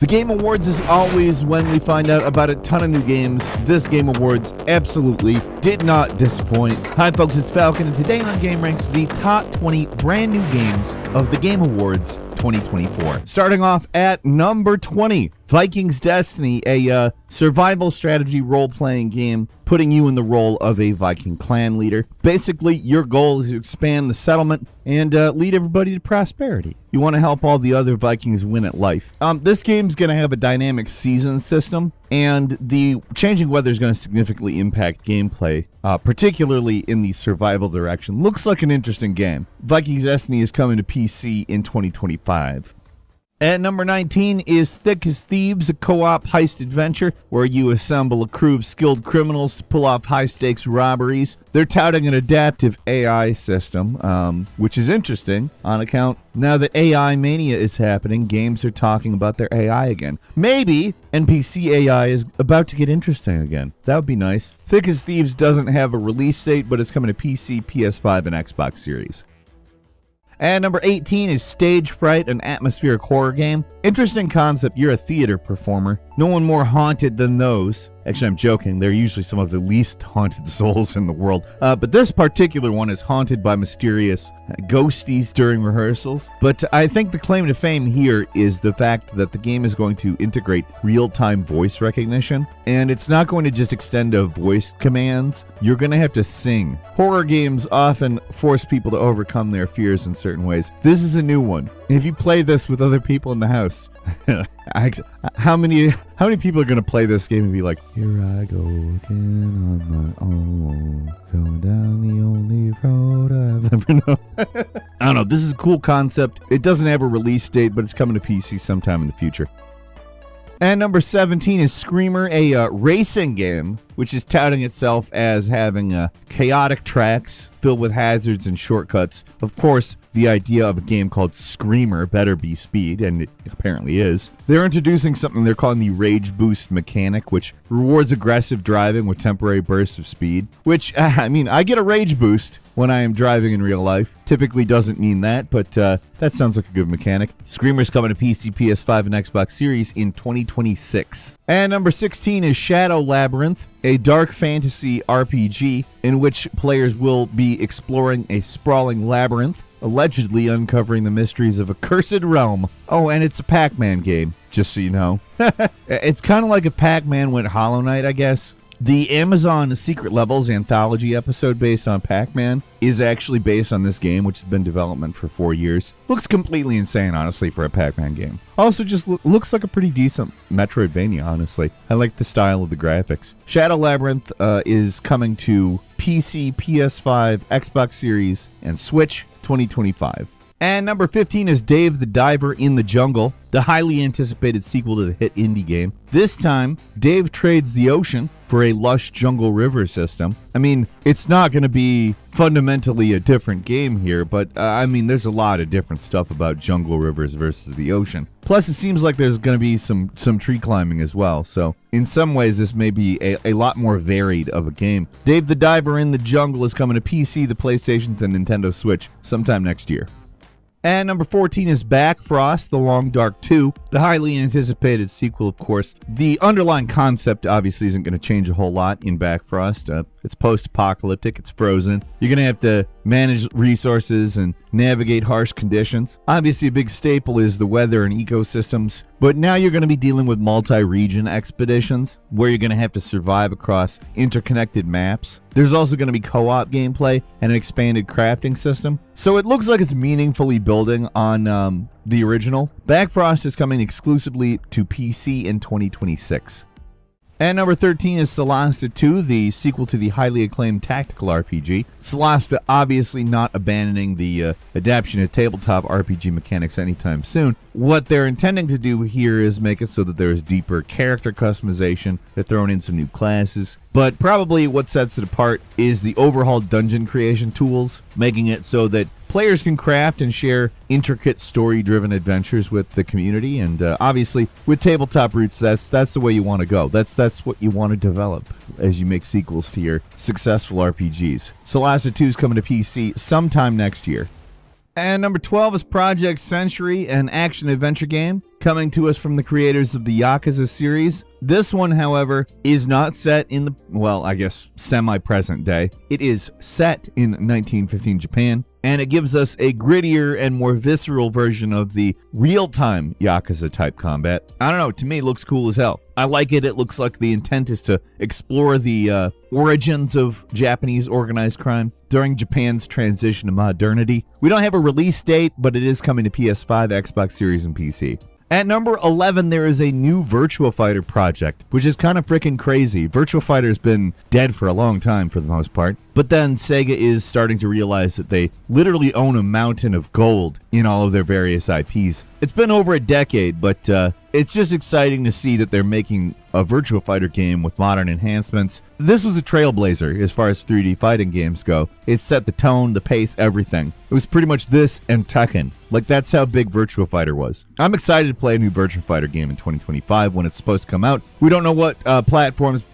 The Game Awards is always when we find out about a ton of new games. This Game Awards absolutely did not disappoint. Hi folks, it's Falcon, and today on Game Ranks, the top 20 brand new games of the Game Awards 2024. Starting off at number 20, Vikings Destiny, a survival strategy role-playing game putting you in the role of a Viking clan leader. Basically, your goal is to expand the settlement and lead everybody to prosperity. You want to help all the other Vikings win at life. This game's going to have a dynamic season system, and the changing weather is going to significantly impact gameplay, particularly in the survival direction. Looks like an interesting game. Vikings Destiny is coming to PC in 2025. At number 19 is Thick as Thieves, a co-op heist adventure where you assemble a crew of skilled criminals to pull off high-stakes robberies. They're touting an adaptive AI system, which is interesting on account now that AI mania is happening. Games are talking about their AI again. Maybe NPC AI is about to get interesting again. That would be nice. Thick as Thieves doesn't have a release date, but it's coming to PC, PS5, and Xbox Series. And number 18 is Stage Fright, an atmospheric horror game. Interesting concept. You're a theater performer. No one more haunted than those. Actually, I'm joking. They're usually some of the least haunted souls in the world. But this particular one is haunted by mysterious ghosties during rehearsals. But I think the claim to fame here is the fact that the game is going to integrate real-time voice recognition. And it's not going to just extend to voice commands. You're going to have to sing. Horror games often force people to overcome their fears in certain ways. This is a new one. If you play this with other people in the house, how many people are going to play this game and be like, here I go again on my own, going down the only road I've ever known. I don't know. This is a cool concept. It doesn't have a release date, but it's coming to PC sometime in the future. And number 17 is Screamer, a racing game, which is touting itself as having chaotic tracks filled with hazards and shortcuts. Of course, the idea of a game called Screamer better be speed, and it apparently is. They're introducing something they're calling the Rage Boost mechanic, which rewards aggressive driving with temporary bursts of speed. Which, I mean, I get a Rage Boost when I am driving in real life. Typically doesn't mean that, but that sounds like a good mechanic. Screamer's coming to PC, PS5, and Xbox Series in 2026. And number 16 is Shadow Labyrinth, a dark fantasy RPG in which players will be exploring a sprawling labyrinth, allegedly uncovering the mysteries of a cursed realm. Oh, and it's a Pac-Man game, just so you know. It's kind of like a Pac-Man went Hollow Knight, I guess. The Amazon Secret Levels anthology episode based on Pac-Man is actually based on this game, which has been in development for 4 years. Looks completely insane, honestly, for a Pac-Man game. Also, just looks like a pretty decent Metroidvania, honestly. I like the style of the graphics. Shadow Labyrinth is coming to PC, PS5, Xbox Series, and Switch 2025. And number 15 is Dave the Diver in the Jungle, the highly anticipated sequel to the hit indie game. This time, Dave trades the ocean for a lush jungle river system. I mean, it's not going to be fundamentally a different game here, but I mean, there's a lot of different stuff about jungle rivers versus the ocean. Plus, it seems like there's going to be some tree climbing as well. So, in some ways, this may be a lot more varied of a game. Dave the Diver in the Jungle is coming to PC, the PlayStation, and Nintendo Switch sometime next year. And number 14 is Backfrost, The Long Dark 2, the highly anticipated sequel, of course. The underlying concept obviously isn't going to change a whole lot in Backfrost. It's post-apocalyptic, it's frozen. You're going to have to manage resources and navigate harsh conditions. Obviously, a big staple is the weather and ecosystems, but now you're going to be dealing with multi-region expeditions where you're going to have to survive across interconnected maps. There's also going to be co-op gameplay and an expanded crafting system. So it looks like it's meaningfully building on the original. Backfrost is coming exclusively to PC in 2026. And number 13 is Solasta 2, the sequel to the highly acclaimed tactical RPG. Solasta obviously not abandoning the adaptation of tabletop RPG mechanics anytime soon. What they're intending to do here is make it so that there's deeper character customization. They're throwing in some new classes. But probably what sets it apart is the overhauled dungeon creation tools, making it so that players can craft and share intricate story-driven adventures with the community, and obviously with tabletop roots, that's the way you want to go. That's what you want to develop as you make sequels to your successful RPGs. Solasta 2 is coming to PC sometime next year. And number 12 is Project Century, an action-adventure game coming to us from the creators of the Yakuza series. This one, however, is not set in the, well, I guess, semi-present day. It is set in 1915 Japan, and it gives us a grittier and more visceral version of the real-time Yakuza-type combat. I don't know, to me, it looks cool as hell. I like it. It looks like the intent is to explore the origins of Japanese organized crime during Japan's transition to modernity. We don't have a release date, but it is coming to PS5, Xbox Series, and PC. At number 11, there is a new Virtua Fighter project, which is kind of freaking crazy. Virtua Fighter's been dead for a long time for the most part, but then Sega is starting to realize that they literally own a mountain of gold in all of their various IPs. It's been over a decade, but it's just exciting to see that they're making a Virtua Fighter game with modern enhancements. This was a trailblazer as far as 3D fighting games go. It set the tone, the pace, everything. It was pretty much this and Tekken. Like, that's how big Virtua Fighter was. I'm excited to play a new Virtua Fighter game in 2025 when it's supposed to come out. We don't know what platforms.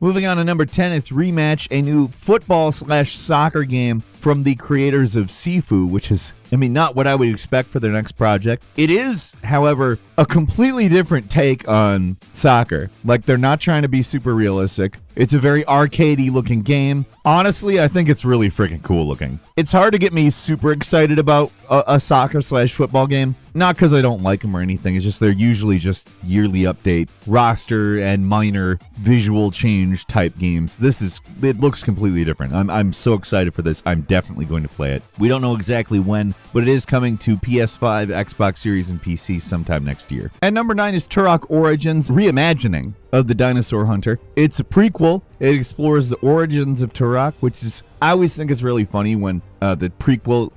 Moving on to number 10, it's Rematch, a new football/soccer game from the creators of Sifu, which is, not what I would expect for their next project. It is, however, a completely different take on soccer. Like, they're not trying to be super realistic. It's a very arcadey looking game. Honestly, I think it's really freaking cool looking. It's hard to get me super excited about a soccer/football game. Not because I don't like them or anything. It's just they're usually just yearly update, roster, and minor visual change type games. It looks completely different. I'm so excited for this. I'm definitely going to play it. We don't know exactly when, but it is coming to PS5, Xbox Series, and PC sometime next year. And number 9 is Turok Origins, reimagining of the Dinosaur Hunter. It's a prequel. It explores the origins of Turok, which is, I always think it's really funny when the prequel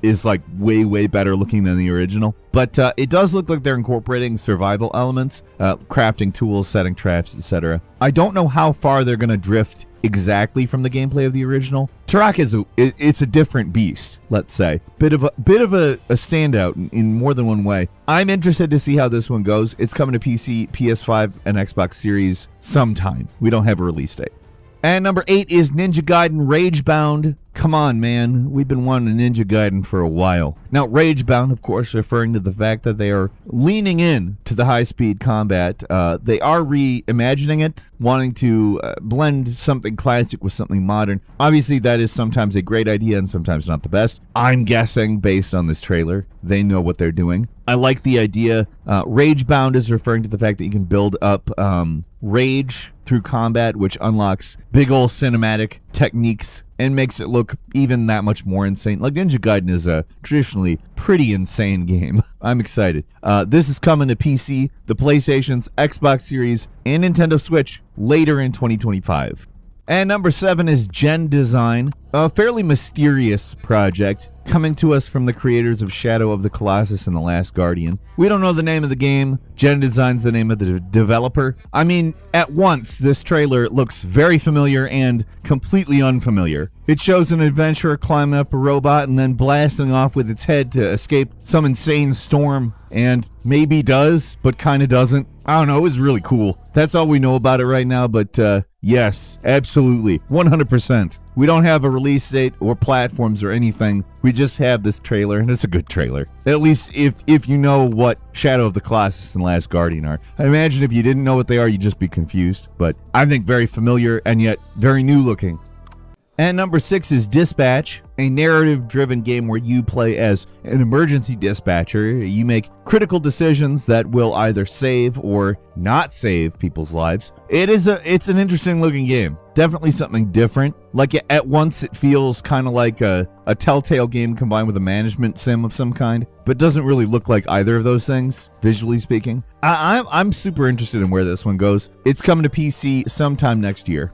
is like way better looking than the original. But it does look like they're incorporating survival elements, crafting tools, setting traps, etc. I don't know how far they're going to drift exactly from the gameplay of the original. Turok it's a different beast, let's say. Bit of a standout in more than one way. I'm interested to see how this one goes. It's coming to PC, PS5, and Xbox Series sometime. We don't have a release date. And number 8 is Ninja Gaiden Ragebound. Come on, man. We've been wanting Ninja Gaiden for a while. Now, Ragebound, of course, referring to the fact that they are leaning in to the high-speed combat. They are reimagining it, wanting to blend something classic with something modern. Obviously, that is sometimes a great idea and sometimes not the best. I'm guessing, based on this trailer, they know what they're doing. I like the idea. Ragebound is referring to the fact that you can build up rage through combat, which unlocks big ol' cinematic techniques and makes it look even that much more insane. Like, Ninja Gaiden is a traditionally pretty insane game. I'm excited. This is coming to PC, the PlayStations, Xbox Series, and Nintendo Switch later in 2025. And number 7 is Gen Design, a fairly mysterious project coming to us from the creators of Shadow of the Colossus and The Last Guardian. We don't know the name of the game. Gen Design's the name of the developer. At once, this trailer looks very familiar and completely unfamiliar. It shows an adventurer climbing up a robot and then blasting off with its head to escape some insane storm, and maybe does, but kind of doesn't. I don't know, it was really cool. That's all we know about it right now, but yes, absolutely, 100%. We don't have a release date or platforms or anything. We just have this trailer, and it's a good trailer. At least if you know what Shadow of the Colossus and Last Guardian are. I imagine if you didn't know what they are, you'd just be confused. But I think very familiar and yet very new looking. And number 6 is Dispatch, a narrative-driven game where you play as an emergency dispatcher. You make critical decisions that will either save or not save people's lives. It's an interesting-looking game. Definitely something different. Like, at once, it feels kind of like a Telltale game combined with a management sim of some kind, but doesn't really look like either of those things, visually speaking. I'm super interested in where this one goes. It's coming to PC sometime next year.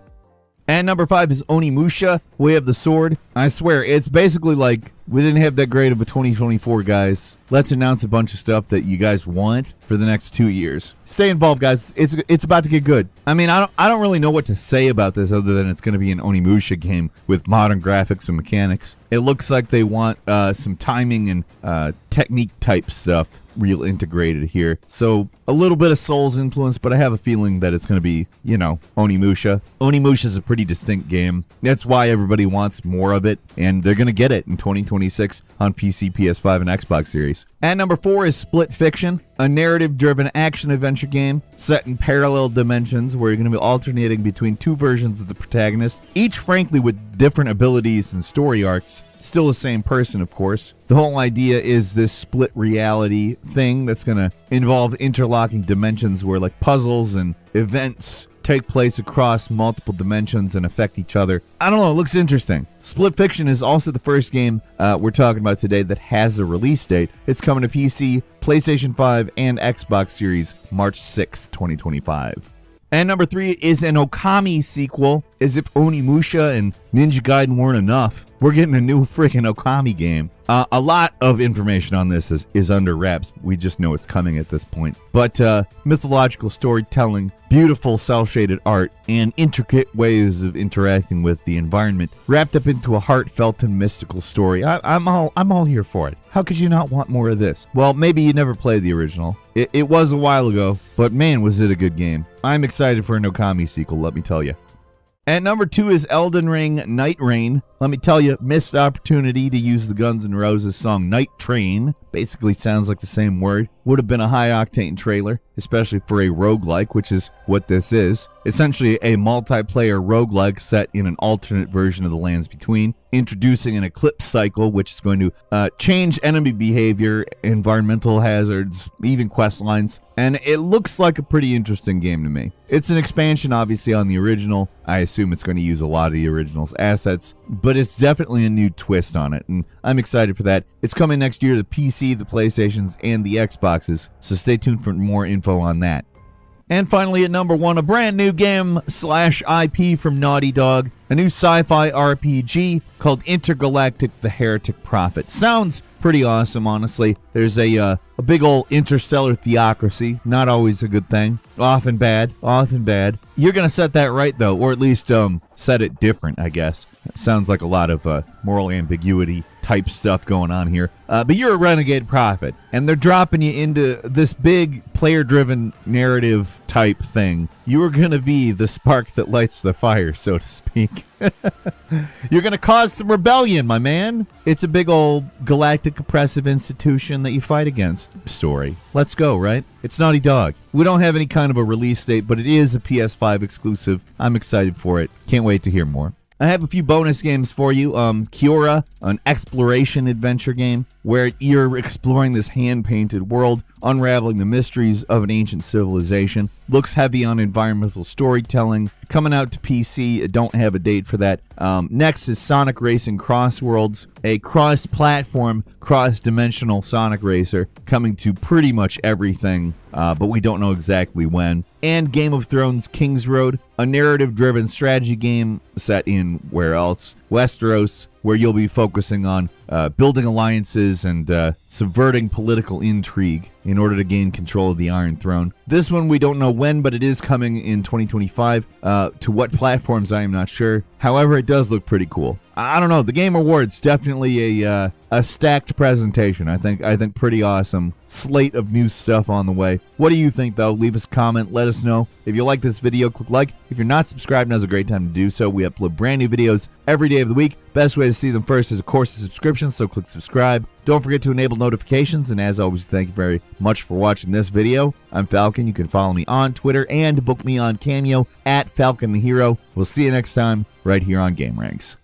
And number 5 is Onimusha, Way of the Sword. I swear, it's basically like, we didn't have that great of a 2024, guys. Let's announce a bunch of stuff that you guys want for the next 2 years. Stay involved, guys. It's about to get good. I don't really know what to say about this other than it's going to be an Onimusha game with modern graphics and mechanics. It looks like they want some timing and technique type stuff real integrated here. So a little bit of Souls influence, but I have a feeling that it's going to be, Onimusha. Onimusha is a pretty distinct game. That's why everybody wants more of it, and they're going to get it in 2024. 2026 on PC, PS5, and Xbox Series. At number 4 is Split Fiction, a narrative-driven action-adventure game set in parallel dimensions where you're going to be alternating between two versions of the protagonist, each frankly with different abilities and story arcs. Still the same person, of course. The whole idea is this split reality thing that's going to involve interlocking dimensions where like puzzles and events take place across multiple dimensions and affect each other. I don't know, it looks interesting. Split Fiction is also the first game we're talking about today that has a release date. It's coming to PC, PlayStation 5, and Xbox Series March 6th, 2025. And number 3 is an Okami sequel. As if Onimusha and Ninja Gaiden weren't enough, we're getting a new freaking Okami game. A lot of information on this is under wraps. We just know it's coming at this point. But mythological storytelling, beautiful cel-shaded art, and intricate ways of interacting with the environment, wrapped up into a heartfelt and mystical story. I'm all here for it. How could you not want more of this? Well, maybe you never played the original. It was a while ago, but man, was it a good game. I'm excited for an Okami sequel, let me tell you. At number 2 is Elden Ring Night Rain. Let me tell you, missed opportunity to use the Guns N' Roses song Night Train. Basically sounds like the same word. Would have been a high-octane trailer, especially for a roguelike, which is what this is. Essentially a multiplayer roguelike set in an alternate version of the Lands Between, introducing an eclipse cycle, which is going to change enemy behavior, environmental hazards, even quest lines, and it looks like a pretty interesting game to me. It's an expansion, obviously, on the original. I assume it's going to use a lot of the original's assets, but it's definitely a new twist on it, and I'm excited for that. It's coming next year to the PC, the PlayStations, and the Xboxes, so stay tuned for more info on that. And finally, at number 1, a brand new game/IP from Naughty Dog, a new sci-fi RPG called Intergalactic: The Heretic Prophet. Sounds pretty awesome, honestly. There's a big old interstellar theocracy, not always a good thing. Often bad, often bad. You're going to set that right, though, or at least set it different, I guess. Sounds like a lot of moral ambiguity type stuff going on here. But you're a renegade prophet, and they're dropping you into this big player-driven narrative type thing. You are going to be the spark that lights the fire, so to speak. You're going to cause some rebellion, my man. It's a big old galactic oppressive institution that you fight against story. Let's go, right? It's Naughty Dog. We don't have any kind of a release date, but it is a PS5 exclusive. I'm excited for it. Can't wait to hear more. I have a few bonus games for you. Kiora, an exploration adventure game where you're exploring this hand-painted world, unraveling the mysteries of an ancient civilization. Looks heavy on environmental storytelling. Coming out to PC, don't have a date for that. Next is Sonic Racing Cross Worlds, a cross-platform, cross-dimensional Sonic racer coming to pretty much everything, but we don't know exactly when. And Game of Thrones King's Road, a narrative-driven strategy game set in, where else? Westeros, where you'll be focusing on building alliances and subverting political intrigue in order to gain control of the Iron Throne. This one we don't know when, but it is coming in 2025. To what platforms, I am not sure. However, it does look pretty cool. I don't know. The Game Awards, definitely a stacked presentation. I think pretty awesome. Slate of new stuff on the way. What do you think, though? Leave us a comment. Let us know. If you like this video, click like. If you're not subscribed, now's a great time to do so. We upload brand new videos every day of the week. Best way to see them first is, of course, a subscription, so click subscribe. Don't forget to enable notifications, and as always, thank you very much for watching this video. I'm Falcon. You can follow me on Twitter and book me on Cameo at Falcon the Hero. We'll see you next time right here on Game Ranks.